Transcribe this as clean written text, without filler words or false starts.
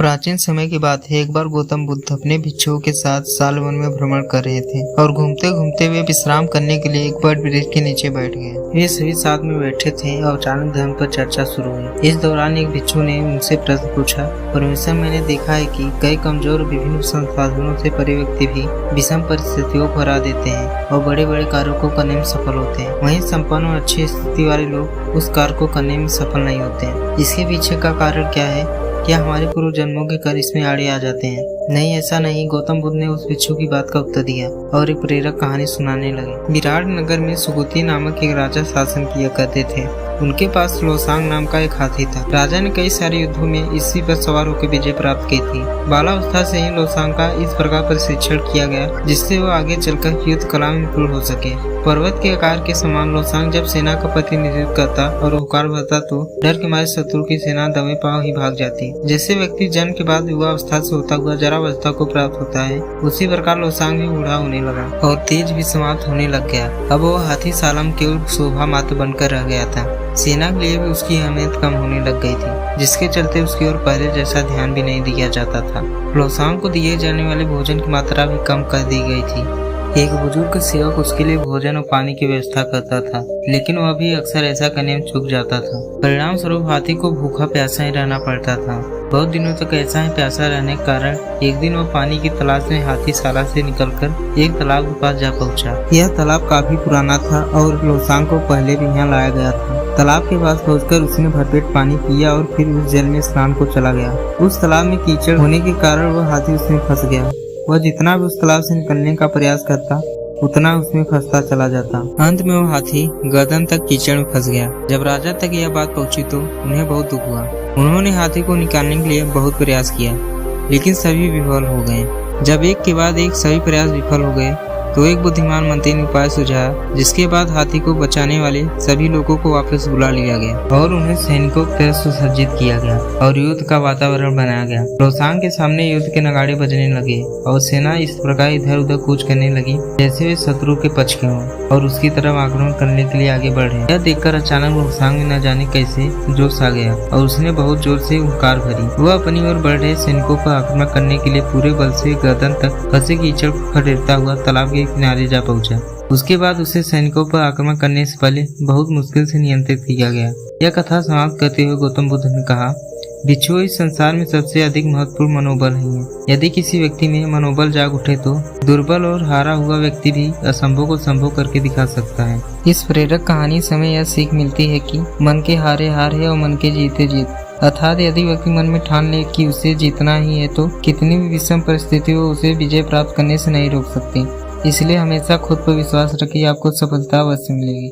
प्राचीन समय की बात है। एक बार गौतम बुद्ध अपने भिक्षुओं के साथ सालवन में भ्रमण कर रहे थे और घूमते घूमते वे विश्राम करने के लिए एक बड़ वृक्ष के नीचे बैठ गए। वे सभी साथ में बैठे थे और अचानक धर्म पर चर्चा शुरू हुई। इस दौरान एक भिक्षु ने उनसे प्रश्न पूछा, परमेश्वर, मैंने देखा है कि कई कमजोर विभिन्न संसाधनों से परे व्यक्ति भी विषम परिस्थितियों को हरा देते हैं और बड़े बड़े कार्यों को करने में सफल होते हैं। वहीं संपन्न और अच्छी स्थिति वाले लोग उस कार्य को करने में सफल नहीं होते हैं। इसके पीछे का कारण क्या है? क्या हमारे पूर्व जन्मों के कर्म इसमें आड़े आ जाते हैं? नहीं, ऐसा नहीं। गौतम बुद्ध ने उस भिक्षु की बात का उत्तर दिया और एक प्रेरक कहानी सुनाने लगे। विराट नगर में सुगुति नामक एक राजा शासन किया करते थे। उनके पास लोसांग नाम का एक हाथी था। राजा ने कई सारे युद्धों में इसी पर सवार होकर विजय प्राप्त की थी। बालावस्था से ही लोसांग का इस प्रकार प्रशिक्षण किया गया जिससे वो आगे चलकर युद्ध कला में निपुण हो सके। पर्वत के आकार के समान लोसांग जब सेना का प्रतिनिधित्व करता और हुंकार भरता तो डर के मारे शत्रु की सेना दबे पांव ही भाग जाती। जैसे व्यक्ति जन्म के बाद युवा अवस्था से होता हुआ जरावस्था को प्राप्त होता है, उसी प्रकार लोसांग भी बूढ़ा होने लगा और तेज भी समाप्त होने लग गया। अब वो हाथी सालम केवल शोभा मात्र बनकर रह गया था। सेना के लिए भी उसकी अहमियत कम होने लग गई थी, जिसके चलते उसकी ओर पहले जैसा ध्यान भी नहीं दिया जाता था। लोसांग को दिए जाने वाले भोजन की मात्रा भी कम कर दी गई थी। एक बुजुर्ग सेवक उसके लिए भोजन और पानी की व्यवस्था करता था, लेकिन वह भी अक्सर ऐसा करने में चूक जाता था। परिणाम स्वरूप हाथी को भूखा प्यासा ही रहना पड़ता था। बहुत दिनों तक ऐसा ही प्यासा रहने के कारण एक दिन वह पानी की तलाश में हाथी शाला से निकलकर एक तालाब के पास जा पहुंचा। यह तालाब काफी पुराना था और लोसांग को पहले भी यहाँ लाया गया था। तालाब के पास पहुंचकर उसने भरपेट पानी पिया और फिर उस जल में स्नान को चला गया। उस तालाब में कीचड़ होने के कारण वह हाथी उसमें फंस गया। वह जितना भी उस तालाब से निकलने का प्रयास करता उतना उसमें फंसता चला जाता। अंत में वह हाथी गर्दन तक कीचड़ में फंस गया। जब राजा तक यह बात पहुंची तो उन्हें बहुत दुख हुआ। उन्होंने हाथी को निकालने के लिए बहुत प्रयास किया, लेकिन सभी विफल हो गए। जब एक के बाद एक सभी प्रयास विफल हो गए तो एक बुद्धिमान मंत्री ने उपाय सुझाया, जिसके बाद हाथी को बचाने वाले सभी लोगों को वापस बुला लिया गया और उन्हें सैनिकों की तरह सुसज्जित किया गया और युद्ध का वातावरण बनाया गया। लोसांग के सामने युद्ध के नगाड़े बजने लगे और सेना इस प्रकार इधर उधर कूच करने लगी जैसे वे शत्रु के पक्ष के हों और उसकी तरफ आक्रमण करने के लिए आगे बढ़े। यह देखकर अचानक लोसांग में न जाने कैसे जोश आ गया और उसने बहुत जोर से हुंकार भरी। वह अपनी ओर बढ़ रहे सैनिकों पर आक्रमण करने के लिए पूरे बल से गर्दन तक फंसे कीचड़ को खदेड़ता हुआ तालाब के किनारे जा पहुंचा। उसके बाद उसे सैनिकों पर आक्रमण करने से पहले बहुत मुश्किल से नियंत्रित किया गया। यह कथा समाप्त करते हुए गौतम बुद्ध ने कहा, भिक्षु, इस संसार में सबसे अधिक महत्वपूर्ण मनोबल ही है। यदि किसी व्यक्ति में मनोबल जाग उठे तो दुर्बल और हारा हुआ व्यक्ति भी असंभव को संभव करके दिखा सकता है। इस प्रेरक कहानी से हमें यह सीख मिलती है कि मन के हारे हार है और मन के जीते जीत। अर्थात यदि व्यक्ति मन में ठान ले कि उसे जीतना ही है तो कितनी भी विषम परिस्थिति हो उसे विजय प्राप्त करने से नहीं रोक सकती। इसलिए हमेशा खुद पर विश्वास रखिए, आपको सफलता अवश्य मिलेगी।